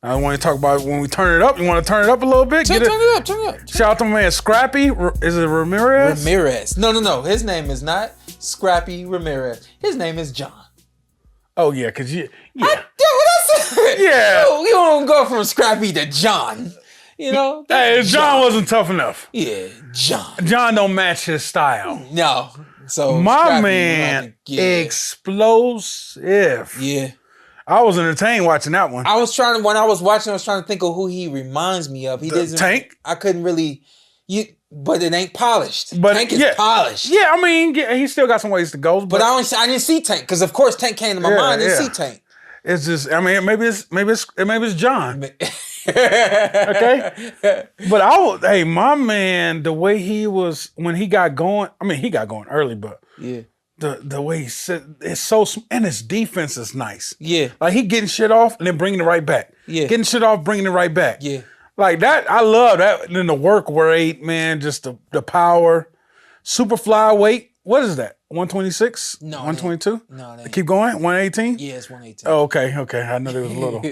I want to talk about when we turn it up. You want to turn it up a little bit? Turn it up. Shout out to my man Scrappy. Is it Ramirez? Ramirez. No. His name is not Scrappy Ramirez. His name is John. Oh, yeah, because yeah. What I said? Yeah. You don't go from Scrappy to John. You know? Hey, John wasn't tough enough. Yeah, John. John don't match his style. No. So my Scrappy, man, explosive. Yeah. I was entertained watching that one. When I was watching, I was trying to think of who he reminds me of. He doesn't. Tank? I couldn't really. But it ain't polished. But Tank is polished. Yeah, I mean, he still got some ways to go. But I didn't see Tank because, of course, Tank came to my mind. I didn't see Tank. It's just, I mean, maybe it's John. Okay, but my man, the way he was when he got going. I mean, he got going early, but yeah. The way he said it's so, and his defense is nice. Yeah. Like he getting shit off and then bringing it right back. Yeah. Getting shit off, bringing it right back. Yeah. Like that, I love that. And then the work rate, man, just the power. Super flyweight. What is that? 126? No. 122? No. Keep going? 118? Yeah, it's 118. Oh, okay. I know there was a little.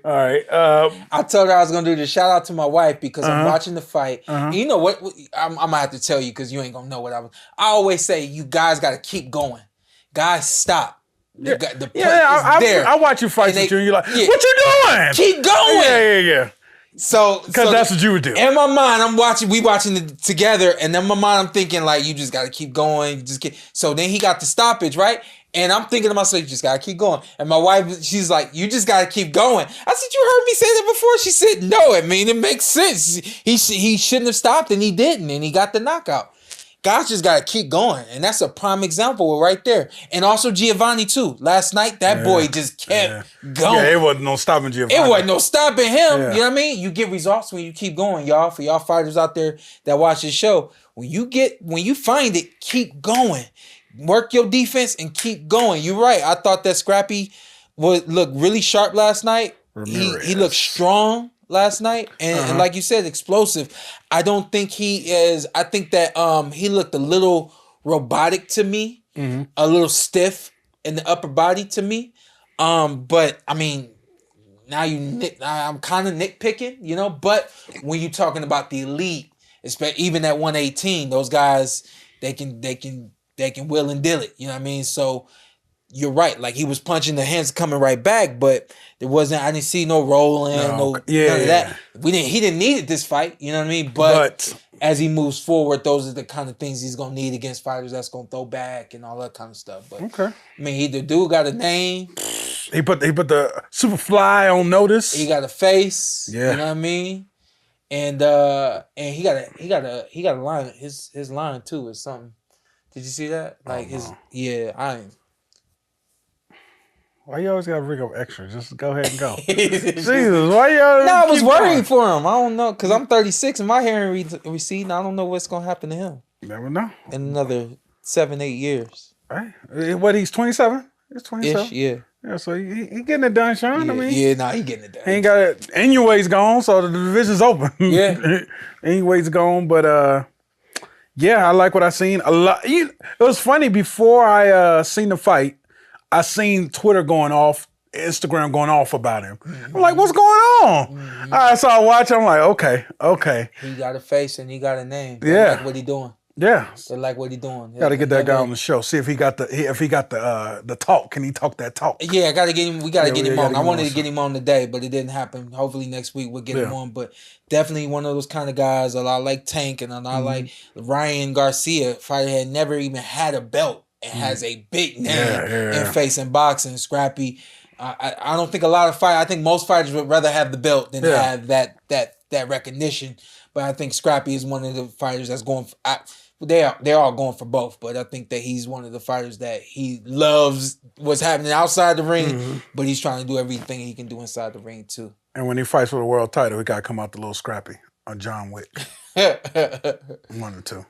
All right. I told her I was going to do the shout out to my wife because I'm watching the fight. You know what? I'm going to have to tell you because you ain't going to know what I always say, you guys got to keep going. Guys, stop. The play is there. I watch you fight with you and you're like, what you doing? Keep going. Yeah. So that's what you would do. In my mind, we watching it together, and in my mind, I'm thinking like, you just got to keep going. So then he got the stoppage, right? And I'm thinking to myself, you just got to keep going. And my wife, she's like, you just got to keep going. I said, you heard me say that before? She said, no, I mean, it makes sense. He shouldn't have stopped, and he didn't, and he got the knockout. Guys just got to keep going. And that's a prime example right there. And also Giovanni, too. Last night, that boy just kept going. Yeah, it wasn't no stopping Giovanni. It wasn't no stopping him. Yeah. You know what I mean? You get results when you keep going, y'all. For y'all fighters out there that watch this show, when you find it, keep going. Work your defense and keep going. You're right. I thought that Scrappy would look really sharp last night. He looked strong last night, and like you said, explosive. I don't think he is. I think that he looked a little robotic to me, a little stiff in the upper body to me. But I mean, now I'm kind of nitpicking, you know. But when you're talking about the elite, even at 118, those guys they can will and deal it. You know what I mean? So. You're right. Like he was punching, the hands coming right back, but I didn't see no rolling, none of that. He didn't need it this fight. You know what I mean? But as he moves forward, those are the kind of things he's gonna need against fighters that's gonna throw back and all that kind of stuff. But I mean, the dude got a name. He put the super fly on notice. He got a face. Yeah. You know what I mean? And he got a line. His line too is something. Did you see that? Like Why you always gotta bring up extra? Just go ahead and go. Jesus, why y'all? No, I was worried for him. I don't know, because I'm 36 and my hearing receding. I don't know what's gonna happen to him. Never know. In another 7-8 years. Right? What? He's 27. He's 27. Yeah. Yeah. So he getting it done, Shawn. Yeah, I mean, he getting it done. He ain't got it. Anyway's gone, so the division's open. Yeah. Anyway's gone, but yeah, I like what I seen a lot. It was funny before I seen the fight. I seen Twitter going off, Instagram going off about him. I'm like, what's going on? So I watch. I'm like, okay. He got a face and he got a name. Yeah. Like what he doing. Yeah. They like what he doing. Got to get that guy on the show. See if he got the talk. Can he talk that talk? Yeah, I got to get him. We got to get him on. I wanted to get him on today, but it didn't happen. Hopefully next week we'll get him on. But definitely one of those kind of guys. A lot like Tank and a lot like Ryan Garcia. Fighter had never even had a belt. It has a big name in face and boxing. Scrappy. I don't think a lot of fighters. I think most fighters would rather have the belt than have that recognition. But I think Scrappy is one of the fighters that's going. They're all going for both. But I think that he's one of the fighters that he loves what's happening outside the ring. But he's trying to do everything he can do inside the ring too. And when he fights for the world title, he got to come out the little Scrappy or John Wick. 1 or 2.